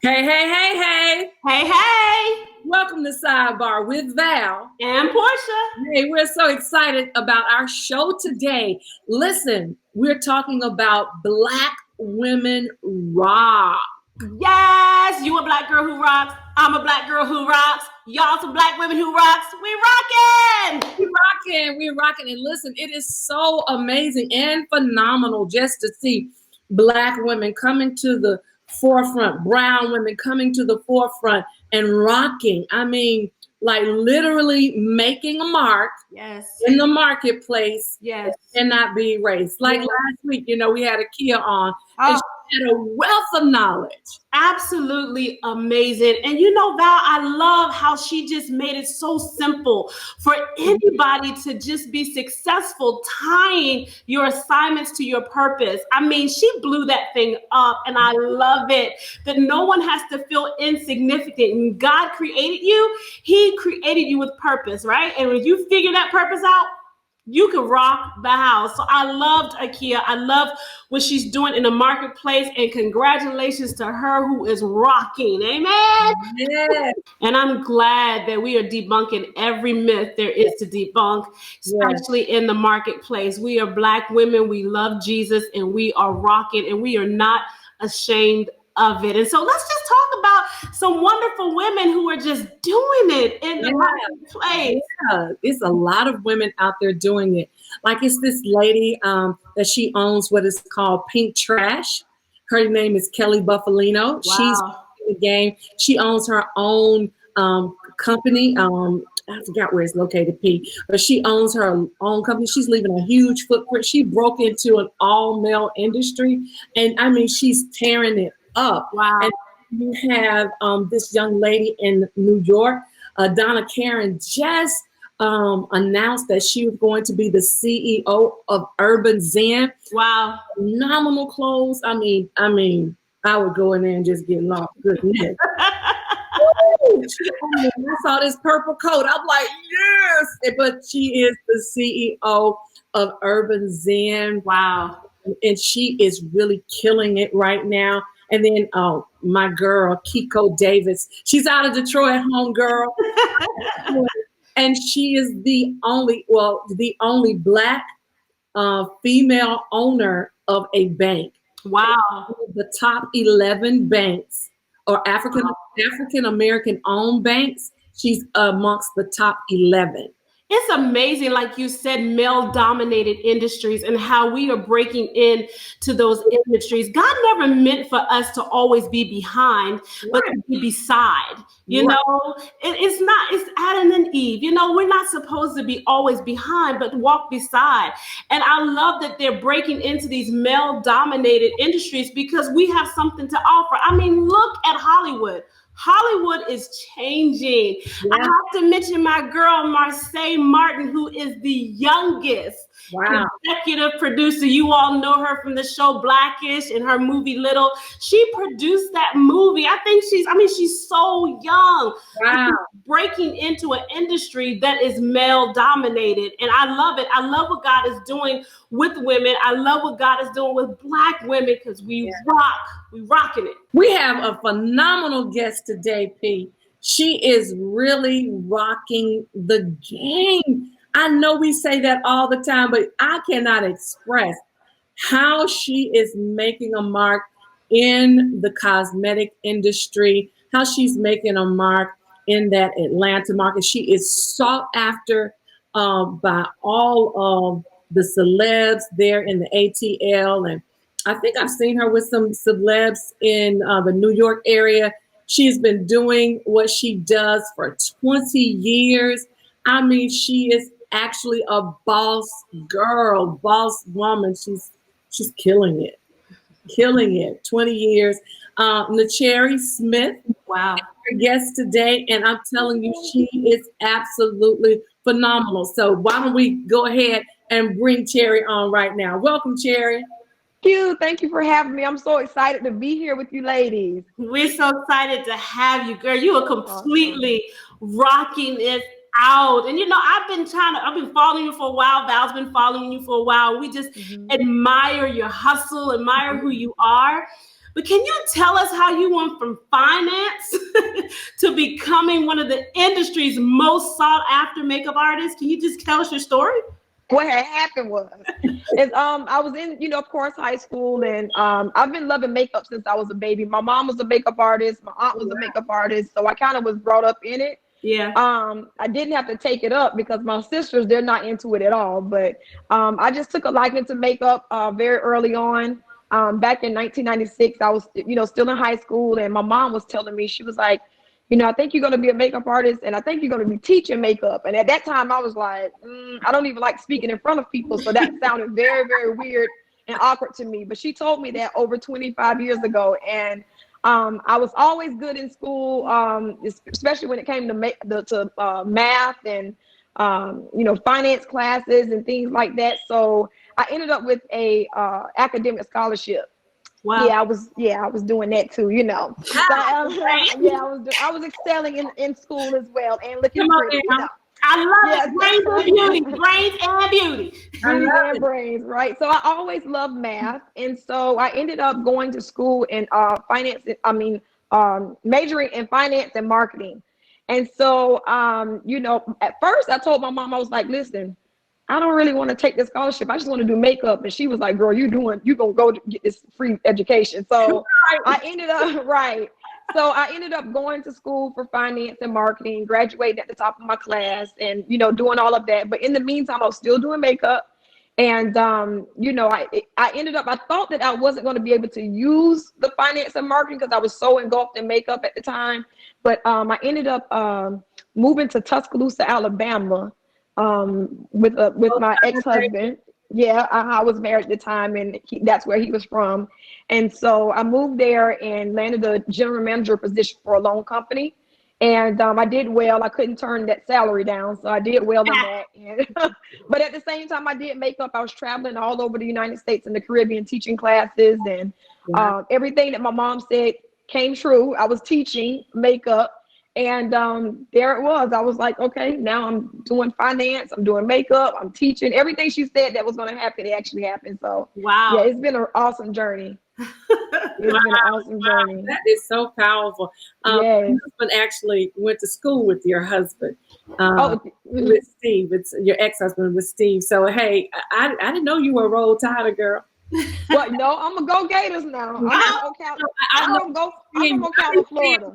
Hey, hey, hey, hey. Hey, hey. Welcome to Sidebar with Val. And Portia. Hey, we're so excited about our show today. Listen, we're talking about Black women rock. Yes, you a black girl who rocks. I'm a black girl who rocks. Y'all some black women who rocks. We rocking. We're rocking. And listen, it is so amazing and phenomenal just to see Black women coming to the forefront, brown women coming to the forefront and rocking. I mean, like literally making a mark in the marketplace. Yes. Cannot be erased. Like last week, we had Akia on, and she had a wealth of knowledge. Absolutely amazing. And Val, I love how she just made it so simple for anybody to just be successful tying your assignments to your purpose. I mean, she blew that thing up, and I love it that no one has to feel insignificant. When God created you, He created you with purpose, right? And when you figure that purpose out, you can rock the house. So I loved Akia. I love what she's doing in the marketplace, and congratulations to her who is rocking. Amen. Yeah. And I'm glad that we are debunking every myth there is to debunk, especially in the marketplace. We are Black women. We love Jesus, and we are rocking, and we are not ashamed of it. And so let's just talk about some wonderful women who are just doing it in the marketplace. Yeah, it's a lot of women out there doing it. Like it's this lady that she owns what is called Pink Trash. Her name is Kelly Buffalino. Wow. She's in the game. She owns her own company. I forgot where it's located, P, but she owns her own company. She's leaving a huge footprint. She broke into an all-male industry, and I mean, she's tearing it up. Wow. And you have this young lady in New York, Donna Karen, just announced that she was going to be the CEO of Urban Zen. Wow. Phenomenal clothes. I mean, I would go in there and just get lost. Goodness. I saw this purple coat. I'm like, yes. But she is the CEO of Urban Zen. Wow. And she is really killing it right now. And then, my girl, Kiko Davis. She's out of Detroit, home girl. And she is the only Black female owner of a bank. Wow. The top 11 banks or African American owned banks. She's amongst the top 11. It's amazing, like you said, male-dominated industries and how we are breaking into those industries. God never meant for us to always be behind, but to be beside. It's Adam and Eve. We're not supposed to be always behind, but walk beside. And I love that they're breaking into these male-dominated industries because we have something to offer. I mean, look at Hollywood. Hollywood is changing. Yeah. I have to mention my girl, Marseille Martin, who is the youngest executive producer. You all know her from the show Blackish and her movie Little. She produced that movie. I think she's so young. Wow. Breaking into an industry that is male dominated. And I love it. I love what God is doing with women. I love what God is doing with Black women because we rock. We rocking it. We have a phenomenal guest today, P. She is really rocking the game. I know we say that all the time, but I cannot express how she is making a mark in the cosmetic industry, how she's making a mark in that Atlanta market. She is sought after by all of the celebs there in the ATL, and I think I've seen her with some celebs in the New York area. She's been doing what she does for 20 years. I mean, she is actually a boss girl, boss woman. She's killing it. 20 years. Nacheras Smith. Wow. Our guest today, and I'm telling you, she is absolutely phenomenal. So why don't we go ahead and bring Cherry on right now? Welcome, Cherry. Thank you for having me. I'm so excited to be here with you ladies. We're so excited to have you, girl. You are completely rocking it out. And I've been following you for a while. Val's been following you for a while. We just admire your hustle, admire who you are. But can you tell us how you went from finance to becoming one of the industry's most sought after makeup artists? Can you just tell us your story? What had happened was, I was in, of course, high school, and I've been loving makeup since I was a baby. My mom was a makeup artist, my aunt was a makeup artist, so I kind of was brought up in it. Yeah. I didn't have to take it up because my sisters, they're not into it at all. But I just took a liking to makeup very early on. Back in 1996, I was, still in high school, and my mom was telling me, she was like, I think you're going to be a makeup artist, and I think you're going to be teaching makeup. And at that time, I was like, I don't even like speaking in front of people. So that sounded very, very weird and awkward to me. But she told me that over 25 years ago. And I was always good in school, especially when it came to math and, finance classes and things like that. So I ended up with a academic scholarship. Wow. Yeah, I was doing that too, So, I was excelling in school as well and looking pretty. I love it. Brains and beauty. Brains, right? So I always loved math, and so I ended up going to school in finance. Majoring in finance and marketing. And so, at first I told my mom, I was like, listen, I don't really want to take this scholarship. I just want to do makeup. And she was like, girl, you're going to go to get this free education. So I ended up going to school for finance and marketing, graduating at the top of my class and, doing all of that. But in the meantime, I was still doing makeup. And, I ended up, I thought that I wasn't going to be able to use the finance and marketing because I was so engulfed in makeup at the time. But I ended up moving to Tuscaloosa, Alabama, with my ex-husband. Yeah, I was married at the time, and that's where he was from. And so I moved there and landed a general manager position for a loan company. And I did well. I couldn't turn that salary down, so I did well in that. And, but at the same time, I did makeup. I was traveling all over the United States and the Caribbean teaching classes, and everything that my mom said came true. I was teaching makeup. And there it was. I was like, okay, now I'm doing finance, I'm doing makeup, I'm teaching. Everything she said that was going to happen, it actually happened. So, wow. Yeah, it's been an awesome journey. Been an awesome journey. That is so powerful. Your husband actually went to school with your husband, with Steve. It's your ex-husband with Steve. So, hey, I didn't know you were a Roll Tider girl. Well, no, I'm going to go Gators now. I'm going to go Cali, Florida.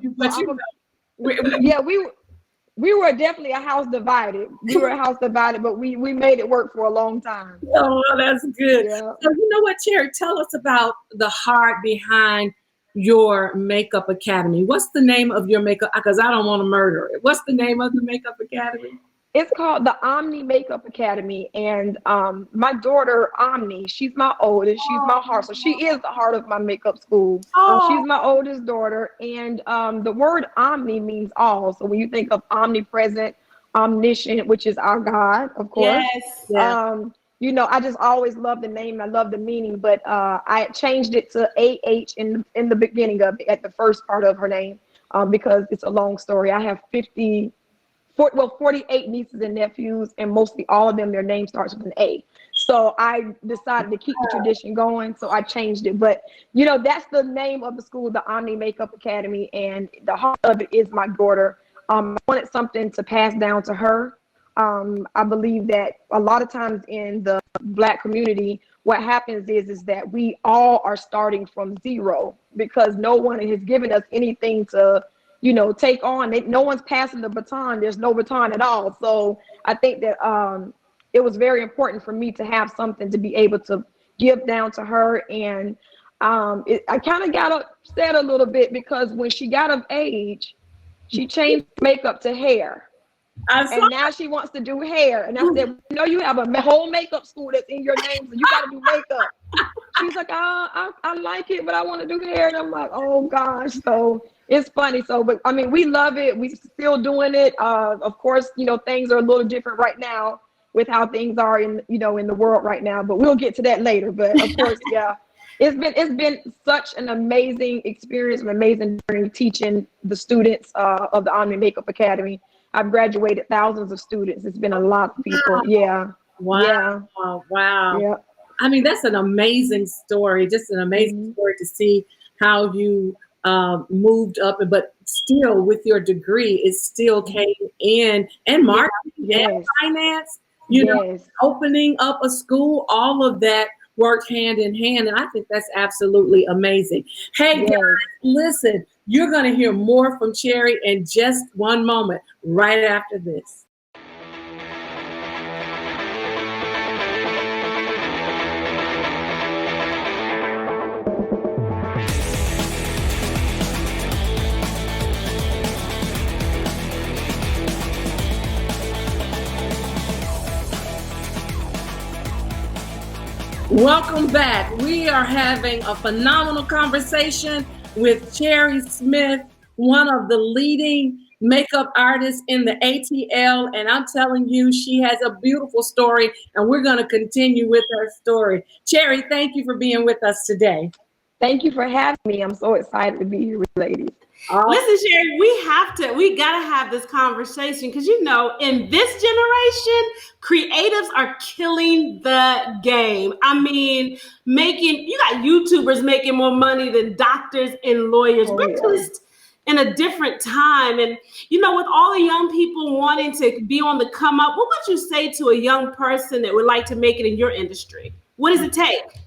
We were definitely a house divided. We were a house divided, but we made it work for a long time. Oh, that's good. Yeah. So you know what, Cherry? Tell us about the heart behind your makeup academy. What's the name of your makeup? Because I don't want to murder it. What's the name of the makeup academy? It's called the Omni Makeup Academy, and my daughter Omni, she's my oldest. She's my heart, so she is the heart of my makeup school. She's my oldest daughter, and the word Omni means all. So when you think of omnipresent, omniscient, which is our God, of course. Yes. Yeah. I just always love the name. I love the meaning, but I changed it to AH in the beginning of it, at the first part of her name, because it's a long story. I have 48 nieces and nephews, and mostly all of them, their name starts with an A. So I decided to keep the tradition going, so I changed it. But, that's the name of the school, the Omni Makeup Academy, and the heart of it is my daughter. I wanted something to pass down to her. I believe that a lot of times in the Black community, what happens is that we all are starting from zero because no one has given us anything to take on. No one's passing the baton. There's no baton at all. So I think that it was very important for me to have something to be able to give down to her. And I kind of got upset a little bit because when she got of age, she changed makeup to hair. And now she wants to do hair. And I said, you have a whole makeup school that's in your name, so you got to do makeup. She's like, I like it, but I want to do hair. And I'm like, oh gosh. So it's funny. So, but I mean, we love it. We still doing it. Of course, things are a little different right now with how things are in the world right now, but we'll get to that later. But of course, yeah, it's been such an amazing experience, an amazing journey teaching the students of the Omni Makeup Academy. I've graduated thousands of students. It's been a lot of people. Yeah. Wow. Yeah. Wow. Yeah. I mean, that's an amazing story. Just an amazing story to see how you moved up, but still with your degree, it still came in, and marketing and finance, you know, opening up a school, all of that work hand in hand. And I think that's absolutely amazing. Hey guys, listen, you're going to hear more from Cherry in just one moment, right after this. Welcome back. We are having a phenomenal conversation with Cherry Smith, one of the leading makeup artists in the ATL. And I'm telling you, she has a beautiful story, and we're going to continue with her story. Cherry, thank you for being with us today. Thank you for having me. I'm so excited to be here with you ladies. Listen, Sherry, we gotta have this conversation because in this generation, creatives are killing the game. I mean, you got YouTubers making more money than doctors and lawyers. We're just in a different time. And with all the young people wanting to be on the come up, what would you say to a young person that would like to make it in your industry? What does it take?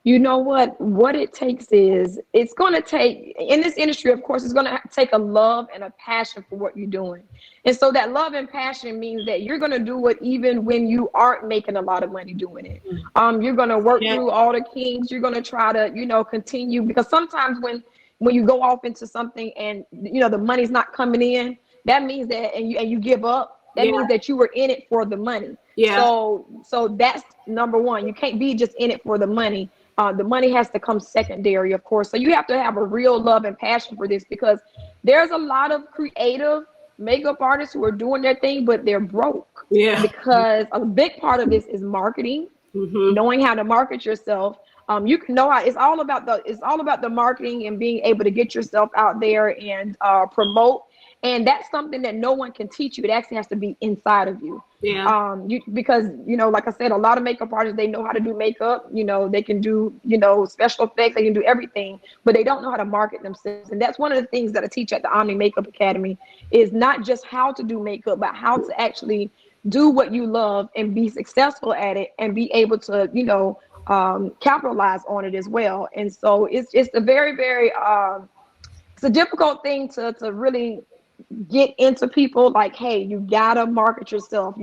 You know what it takes is, it's going to take, in this industry, of course, it's going to take a love and a passion for what you're doing. And so that love and passion means that you're going to do it even when you aren't making a lot of money doing it. You're going to work through all the kinks. You're going to try to, continue, because sometimes when you go off into something and, the money's not coming in, that means that, and you give up, that means that you were in it for the money. So that's number one. You can't be just in it for the money. The money has to come secondary, of course. So you have to have a real love and passion for this, because there's a lot of creative makeup artists who are doing their thing, but they're broke. Because a big part of this is marketing, knowing how to market yourself. You can know how it's all about the marketing and being able to get yourself out there and promote. And that's something that no one can teach you. It actually has to be inside of you. Because, like I said, a lot of makeup artists, they know how to do makeup, they can do, special effects, they can do everything, but they don't know how to market themselves. And that's one of the things that I teach at the Omni Makeup Academy, is not just how to do makeup, but how to actually do what you love and be successful at it and be able to, capitalize on it as well. And so it's a very, very, it's a difficult thing to really get into people. Like, hey, you gotta market yourself.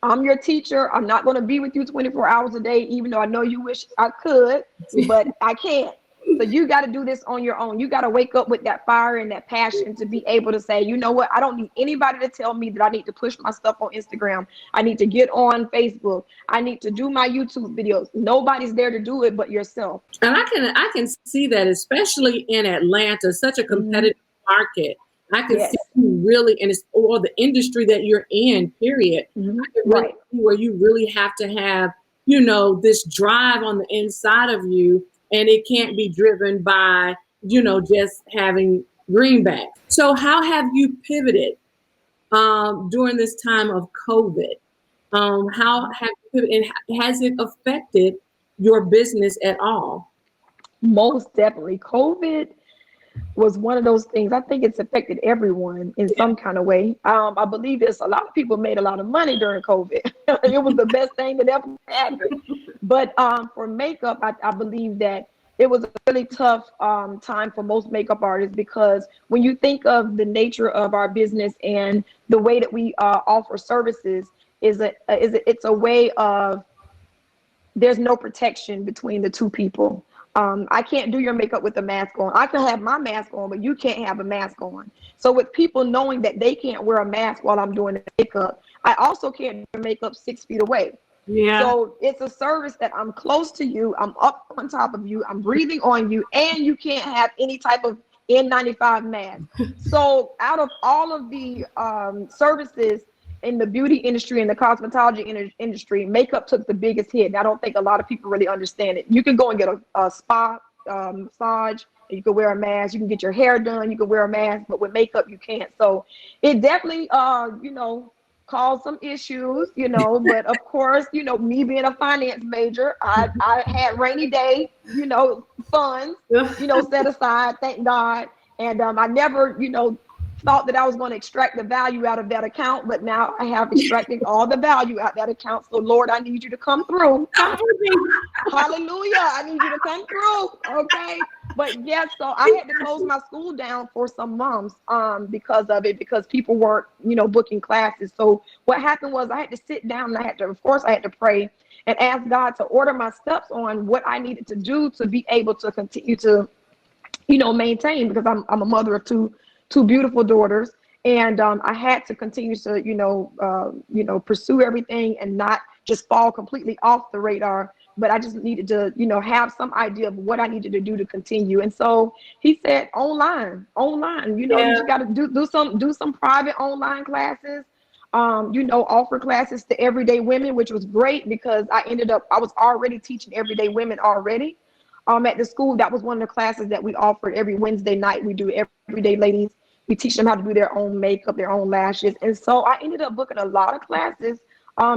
I'm your teacher. I'm not going to be with you 24 hours a day, even though I know you wish I could, but I can't. So you got to do this on your own. You got to wake up with that fire and that passion to be able to say, you know what, I don't need anybody to tell me that I need to push my stuff on Instagram. I need to get on Facebook. I need to do my YouTube videos. Nobody's there to do it but yourself. And I can see that, especially in Atlanta, such a competitive market. I can see you really, and it's or the industry that you're in, period. I can really see where you really have to have, this drive on the inside of you, and it can't be driven by, just having greenbacks. So how have you pivoted during this time of COVID? How have you pivoted, and has it affected your business at all? Most definitely. COVID was one of those things. I think it's affected everyone in some kind of way. I believe a lot of people made a lot of money during COVID. It was the best thing that ever happened. But for makeup, I believe that it was a really tough time for most makeup artists, because when you think of the nature of our business and the way that we offer services, it's a way of, there's no protection between the two people. I can't do your makeup with a mask on. I can have my mask on, but you can't have a mask on. So with people knowing that they can't wear a mask while I'm doing the makeup, I also can't do makeup 6 feet away. So it's a service that I'm close to you, I'm up on top of you, I'm breathing on you, and you can't have any type of N95 mask. So out of all of the services in the beauty industry and the cosmetology industry, makeup took the biggest hit. And I don't think a lot of people really understand it. You can go and get a spa massage, you can wear a mask, you can get your hair done, you can wear a mask, but with makeup you can't. So it definitely caused some issues, but of course, me being a finance major, I had rainy day, funds, set aside, thank God. And I never, thought that I was going to extract the value out of that account, but now I have extracted all the value out of that account. So Lord, I need you to come through. Hallelujah. I need you to come through. Okay. But yes, so I had to close my school down for some months because of it, because people weren't, booking classes. So what happened was I had to sit down and I had to pray and ask God to order my steps on what I needed to do to be able to continue to, maintain, because I'm a mother of two beautiful daughters. And I had to continue to, pursue everything and not just fall completely off the radar. But I just needed to, have some idea of what I needed to do to continue. And so he said, online, you just got to do some private online classes, offer classes to everyday women, which was great because I was already teaching everyday women already. At the school, that was one of the classes that we offered every Wednesday night. We do everyday ladies. We teach them how to do their own makeup, their own lashes. And so I ended up booking a lot of classes,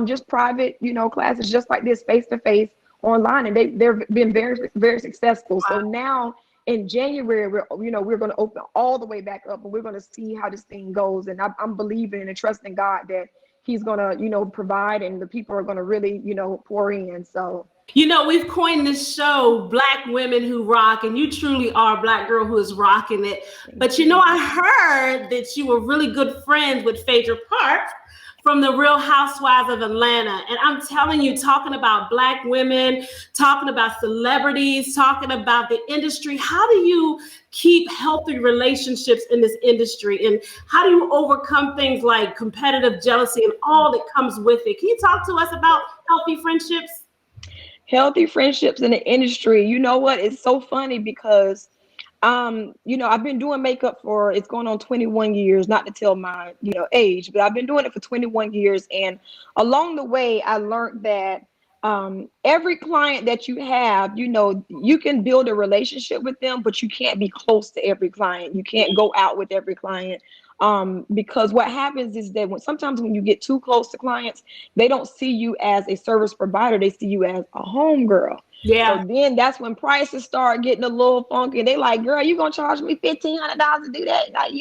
just private, classes just like this, face-to-face online. And they've been very, very successful. Wow. So now in January, we're going to open all the way back up and we're going to see how this thing goes. And I'm believing and trusting God that he's going to, provide, and the people are going to really, pour in. So. We've coined this show Black Women Who Rock, and you truly are a Black girl who is rocking it. But I heard that you were really good friends with Phaedra Park from the Real Housewives of Atlanta. And I'm telling you, talking about Black women, talking about celebrities, talking about the industry, how do you keep healthy relationships in this industry? And how do you overcome things like competitive jealousy and all that comes with it? Can you talk to us about healthy friendships? Healthy friendships in the industry. You know what? It's so funny because, I've been doing makeup it's going on 21 years, not to tell my, age, but I've been doing it for 21 years. And along the way, I learned that every client that you have, you can build a relationship with them, but you can't be close to every client. You can't go out with every client. Because what happens is that sometimes when you get too close to clients, they don't see you as a service provider. They see you as a home girl. Yeah. So then that's when prices start getting a little funky. They like, girl, you gonna charge me $1,500 to do that? Like,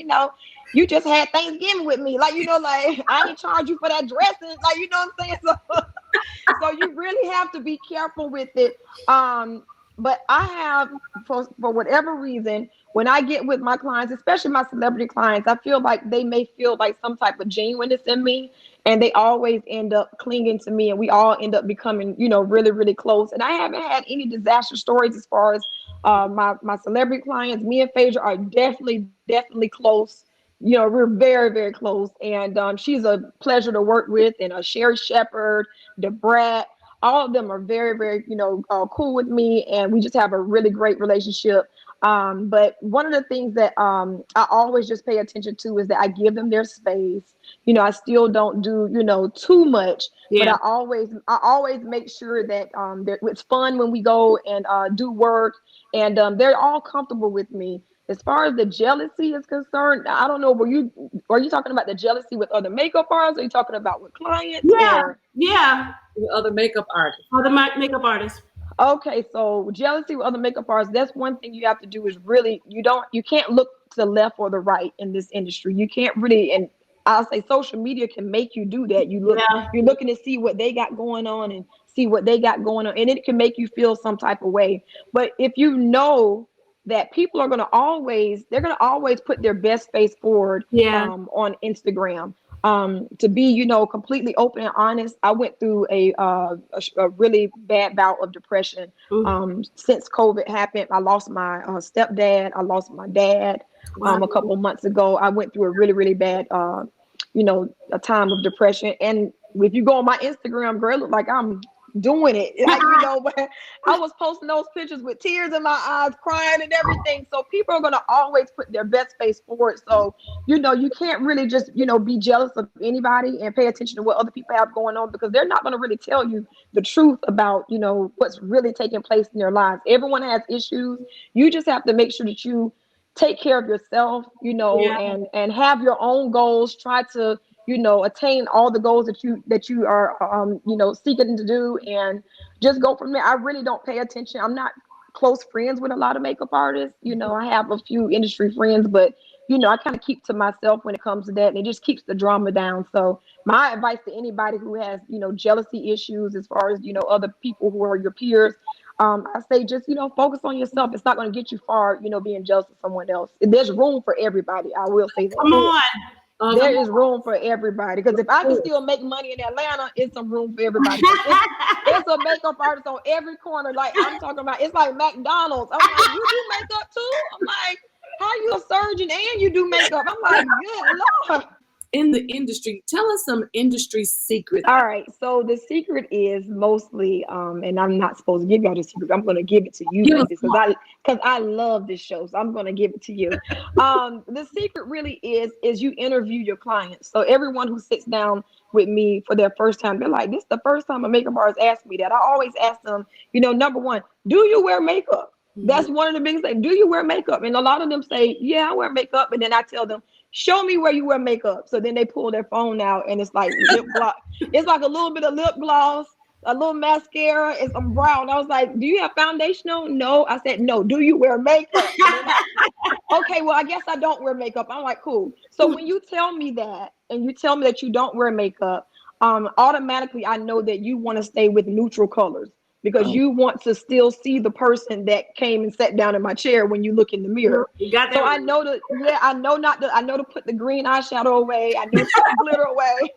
you just had Thanksgiving with me. Like, I ain't charge you for that dressing. Like, you know what I'm saying? So you really have to be careful with it. But I have, for whatever reason, when I get with my clients, especially my celebrity clients, I feel like they may feel like some type of genuineness in me, and they always end up clinging to me, and we all end up becoming, really, really close. And I haven't had any disaster stories as far as my celebrity clients. Me and Phaedra are definitely close. We're very, very close. And she's a pleasure to work with, and Sherry Shepherd, DeBrat. All of them are very, very, cool with me, and we just have a really great relationship. But one of the things that I always just pay attention to is that I give them their space. I still don't do, too much, but I always make sure that it's fun when we go and do work, and they're all comfortable with me. As far as the jealousy is concerned, I don't know. Are you talking about the jealousy with other makeup artists? Are you talking about with clients? Yeah. With other makeup artists. Other makeup artists. Okay, so jealousy with other makeup artists. That's one thing you have to do is really you can't look to the left or the right in this industry. You can't really, and I'll say social media can make you do that. You're looking to see what they got going on and see what they got going on, and it can make you feel some type of way. But if you know that people are they're gonna always put their best face forward on Instagram. To be, completely open and honest, I went through a really bad bout of depression. Since COVID happened. I lost my stepdad. I lost my dad a couple months ago. I went through a really, really bad, a time of depression. And if you go on my Instagram, girl, it look like I'm doing it. Like, but I was posting those pictures with tears in my eyes, crying and everything. So people are going to always put their best face forward. So, you can't really just, be jealous of anybody and pay attention to what other people have going on, because they're not going to really tell you the truth about, what's really taking place in their lives. Everyone has issues. You just have to make sure that you take care of yourself, and have your own goals. Try to attain all the goals that you are seeking to do, and just go from there. I really don't pay attention. I'm not close friends with a lot of makeup artists. You know, I have a few industry friends, but you know, I kind of keep to myself when it comes to that, and it just keeps the drama down. So my advice to anybody who has, you know, jealousy issues as far as, you know, other people who are your peers, I say just, you know, focus on yourself. It's not going to get you far, you know, being jealous of someone else. There's room for everybody. I will say that. Come on. There is room for everybody. Because if I can still make money in Atlanta, it's some room for everybody. It's a makeup artist on every corner. Like I'm talking about, it's like McDonald's. I'm like, you do makeup too? I'm like, how you a surgeon and you do makeup? I'm like, good Lord. In the industry, tell us some industry secrets. All right, so the secret is mostly, and I'm not supposed to give y'all the secret. I'm going to give it to you because I love this show, so I'm going to give it to you. The secret really is you interview your clients. So everyone who sits down with me for their first time, they're like, "This is the first time a makeup artist asked me that." I always ask them, you know, number one, do you wear makeup? That's one of the biggest things. Do you wear makeup? And a lot of them say, yeah, I wear makeup. And then I tell them, show me where you wear makeup. So then they pull their phone out and it's like lip gloss. It's like a little bit of lip gloss, a little mascara, and some brown. I was like, do you have foundation on? No. I said, no. Do you wear makeup? Okay, well, I guess I don't wear makeup. I'm like, cool. So when you tell me that and you tell me that you don't wear makeup, automatically I know that you want to stay with neutral colors. Because you want to still see the person that came and sat down in my chair when you look in the mirror. You got that. So I know I know to put the green eyeshadow away. I know to put the glitter away.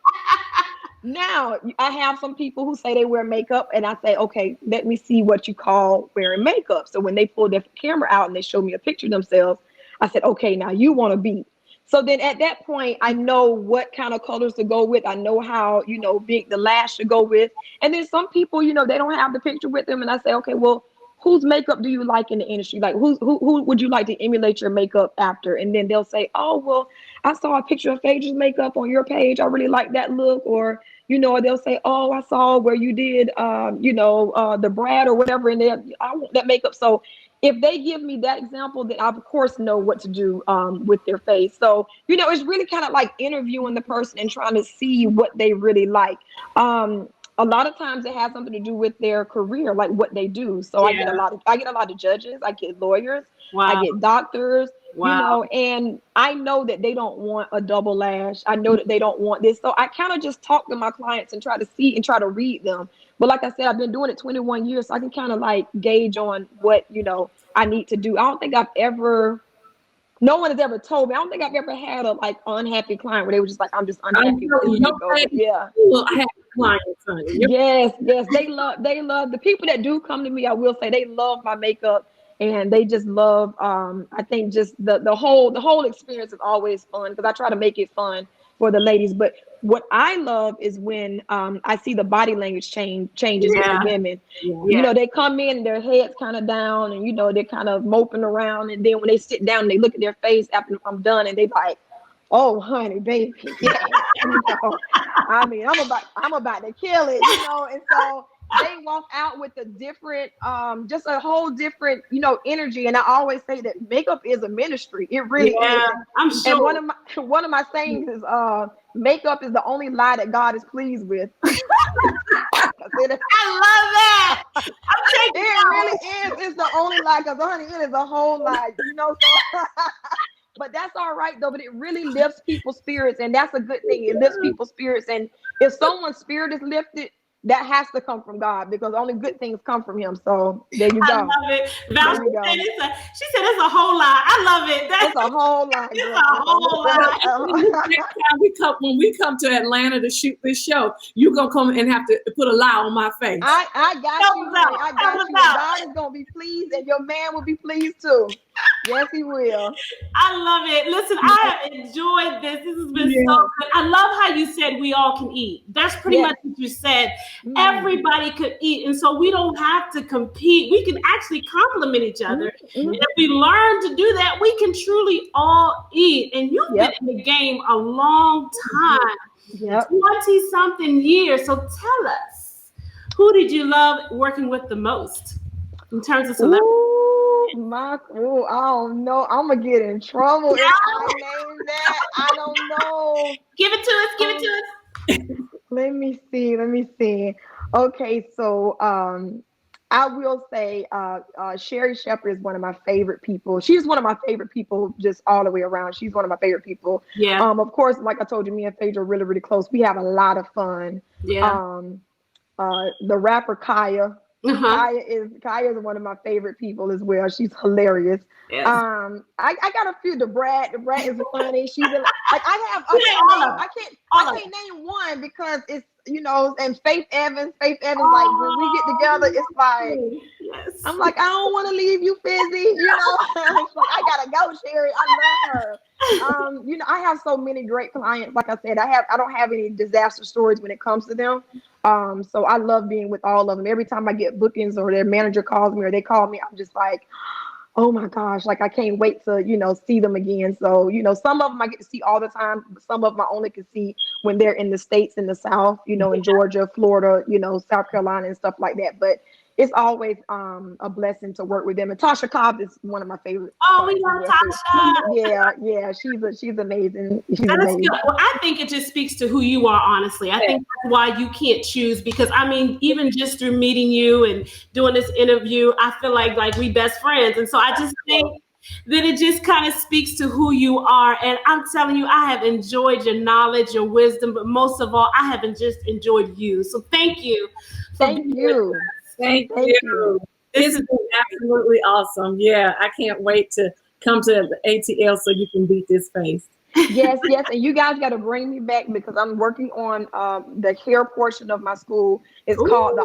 Now I have some people who say they wear makeup, and I say, okay, let me see what you call wearing makeup. So when they pull their camera out and they show me a picture of themselves, I said, okay, now you want to be. So then at that point, I know what kind of colors to go with. I know how, you know, big the lash to go with. And then some people, you know, they don't have the picture with them. And I say, okay, well, whose makeup do you like in the industry? Like who would you like to emulate your makeup after? And then they'll say, oh, well, I saw a picture of Phaedra's makeup on your page. I really like that look. Or, you know, they'll say, oh, I saw where you did, the Brad or whatever. And I want that makeup. So if they give me that example, then I, of course, know what to do with their face. So, you know, it's really kind of like interviewing the person and trying to see what they really like. A lot of times it has something to do with their career, like what they do. So I get a lot of judges, I get lawyers, I get doctors, you know, and I know that they don't want a double lash. I know that they don't want this. So I kind of just talk to my clients and try to see and try to read them. But like I said, I've been doing it 21 years, so I can kind of like gauge on what, you know, I need to do. I don't think no one has ever told me. I don't think I've ever had a like unhappy client where they were just like, I'm just unhappy. Yeah. I have clients, honey. Yes. They love the people that do come to me. I will say they love my makeup and they just love, I think just the whole experience is always fun because I try to make it fun for the ladies. But what I love is when I see the body language changes with the women. Yeah. You know, they come in, their heads kind of down, and you know they're kind of moping around, and then when they sit down, they look at their face after I'm done, and they like, "Oh, honey, baby, yeah." You know, I mean, I'm about to kill it, you know, and so they walk out with a different, just a whole different, you know, energy. And I always say that makeup is a ministry. It really is. I'm sure. And one of my sayings is, makeup is the only lie that God is pleased with. I love that. It really is. It's the only lie, because honey, it is a whole lie, you know. So but that's all right though. But it really lifts people's spirits, and that's a good thing. It lifts people's spirits, and if someone's spirit is lifted, that has to come from God, because only good things come from Him. So there you go. I love it. Val, she said it's a whole lie. I love it. It's a whole lie. It's a whole lie. Next time when we come to Atlanta to shoot this show, you're gonna come and have to put a lie on my face. I got you. I got you. God is gonna be pleased, and your man will be pleased too. Yes, he will. I love it. Listen, I have enjoyed this. This has been so good. I love how you said we all can eat. That's pretty much what you said. Everybody could eat. And so we don't have to compete. We can actually complement each other. And if we learn to do that, we can truly all eat. And you've been in the game a long time, 20-something years. So tell us, who did you love working with the most in terms of celebrity? I don't know. I'm gonna get in trouble if I name that. I don't know. Give it to us. Let me see. Okay, so I will say, Sherry Shepherd is one of my favorite people. She's one of my favorite people, just all the way around. She's one of my favorite people. Yeah. Of course, like I told you, me and Phaedra are really, really close. We have a lot of fun. Yeah. The rapper Kaya. Uh-huh. Kaya is one of my favorite people as well. She's hilarious. Yes. I got a few. The Brat is funny. Like all of I them. can't name one because it's and Faith Evans. Like when we get together, it's like yes. I'm like I don't want to leave you, Fizzy. It's like I gotta go, Sherry. I love her. I have so many great clients. Like I said, I don't have any disaster stories when it comes to them. So I love being with all of them. Every time I get bookings or their manager calls me or they call me, I'm just like, oh my gosh, like I can't wait to, see them again. So, some of them I get to see all the time, but some of them I only can see when they're in the States, in the South, in Georgia, Florida, South Carolina and stuff like that. But it's always a blessing to work with them. And Tasha Cobb is one of my favorites. Oh, we love Tasha. Yeah, she's amazing. She's That is amazing. good. Well, I think it just speaks to who you are, honestly. I think that's why you can't choose, because I mean, even just through meeting you and doing this interview, I feel like we best friends. And so I just think that it just kind of speaks to who you are. And I'm telling you, I have enjoyed your knowledge, your wisdom, but most of all, I haven't just enjoyed you. So thank you. Thank you. Thank you. This has been absolutely awesome. Yeah, I can't wait to come to the ATL so you can beat this face. Yes, and you guys got to bring me back because I'm working on the hair portion of my school. It's called the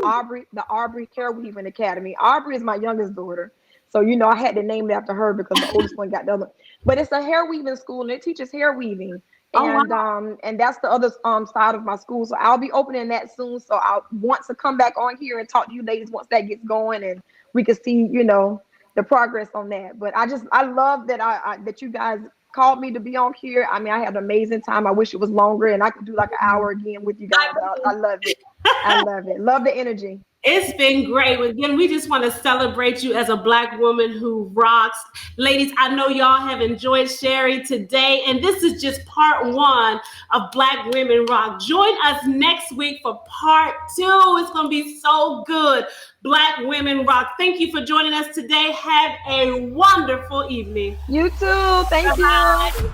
Aubrey Hair Weaving Academy. Aubrey is my youngest daughter, so I had to name it after her because the oldest one got the other. But it's a hair weaving school and it teaches hair weaving. And that's the other side of my school. So I'll be opening that soon. So I want to come back on here and talk to you ladies once that gets going and we can see, the progress on that. But I love that that you guys called me to be on here. I mean, I had an amazing time. I wish it was longer and I could do like an hour again with you guys. I love it. I love it. Love the energy. It's been great. Again, we just want to celebrate you as a Black woman who rocks. Ladies, I know y'all have enjoyed Sherry today, and this is just part 1 of Black Women Rock. Join us next week for part 2. It's going to be so good. Black Women Rock. Thank you for joining us today. Have a wonderful evening. You too. Thank you.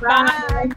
Bye.